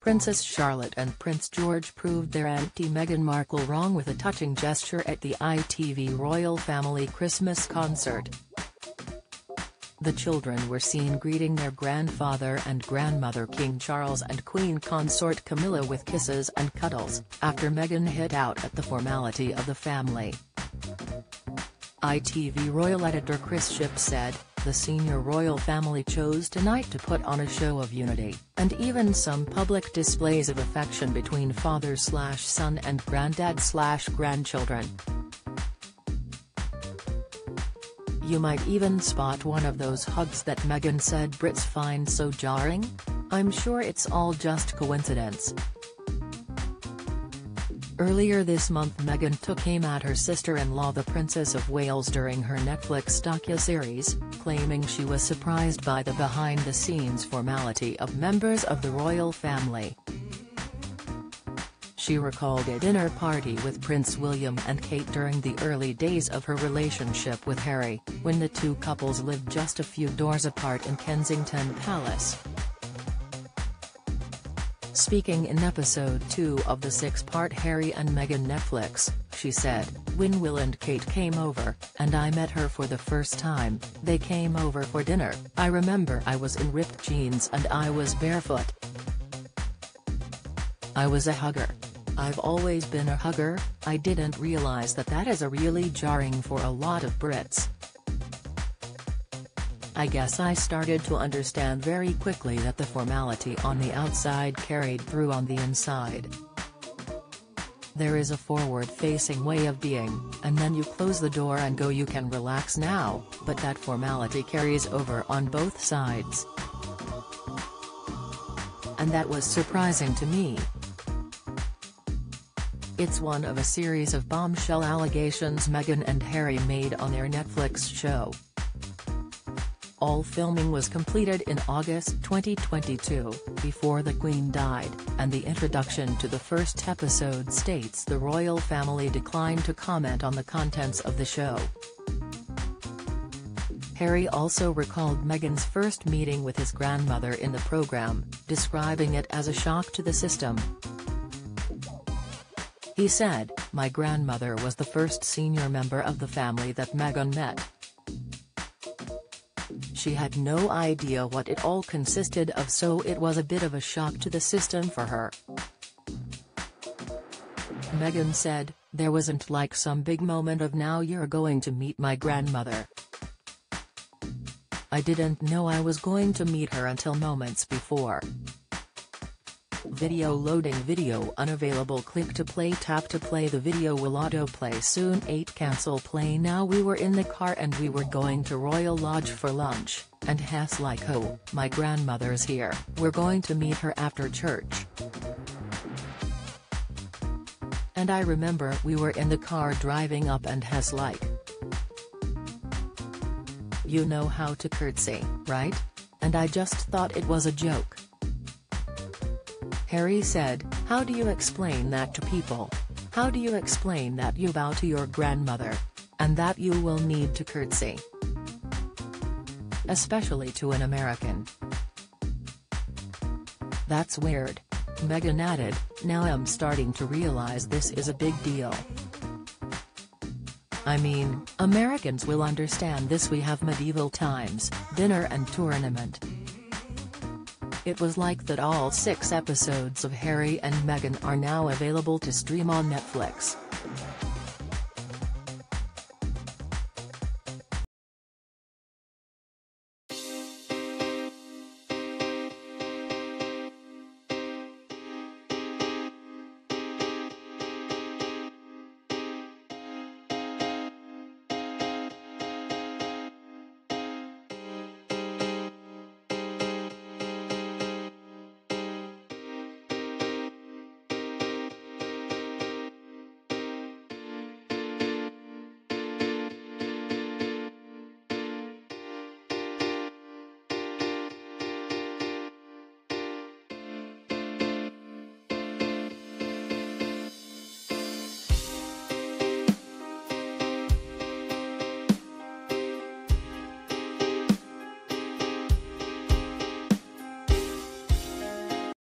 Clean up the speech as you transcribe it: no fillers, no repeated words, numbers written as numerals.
Princess Charlotte and Prince George proved their Auntie Meghan Markle wrong with a touching gesture at the ITV royal family Christmas concert. The children were seen greeting their grandfather and grandmother King Charles and Queen Consort Camilla with kisses and cuddles, after Meghan hit out at the formality of the family. ITV royal editor Chris Shipp said, "The senior royal family chose tonight to put on a show of unity, and even some public displays of affection between father/son and granddad/grandchildren. You might even spot one of those hugs that Meghan said Brits find so jarring. I'm sure it's all just coincidence." Earlier this month Meghan took aim at her sister-in-law the Princess of Wales during her Netflix docu-series, claiming she was surprised by the behind-the-scenes formality of members of the royal family. She recalled a dinner party with Prince William and Kate during the early days of her relationship with Harry, when the two couples lived just a few doors apart in Kensington Palace. Speaking in episode 2 of the 6-part Harry and Meghan Netflix, she said, "When Will and Kate came over, and I met her for the first time, they came over for dinner. I remember I was in ripped jeans and I was barefoot. I was a hugger. I've always been a hugger. I didn't realize that is a really jarring for a lot of Brits. I guess I started to understand very quickly that the formality on the outside carried through on the inside. There is a forward-facing way of being, and then you close the door and go, you can relax now, but that formality carries over on both sides. And that was surprising to me. It's one of a series of bombshell allegations Meghan and Harry made on their Netflix show. All filming was completed in August 2022, before the Queen died, and the introduction to the first episode states the royal family declined to comment on the contents of the show. Harry also recalled Meghan's first meeting with his grandmother in the program, describing it as a shock to the system. He said, "My grandmother was the first senior member of the family that Meghan met. She had no idea what it all consisted of, so it was a bit of a shock to the system for her." Meghan said, "There wasn't like some big moment of now you're going to meet my grandmother. I didn't know I was going to meet her until moments before. Video loading. Video unavailable. Click to play. Tap to play. The video will autoplay soon. 8 Cancel play now. We were in the car and we were going to Royal Lodge for lunch, and Hess like, oh, my grandmother's here, we're going to meet her after church. And I remember we were in the car driving up and Hess like, you know how to curtsy, right? And I just thought it was a joke." Harry said, "How do you explain that to people? How do you explain that you bow to your grandmother? And that you will need to curtsy? Especially to an American. That's weird." Meghan added, "Now I'm starting to realize this is a big deal. I mean, Americans will understand this. We have medieval times, dinner and tournament." It was like that. All 6 episodes of Harry and Meghan are now available to stream on Netflix.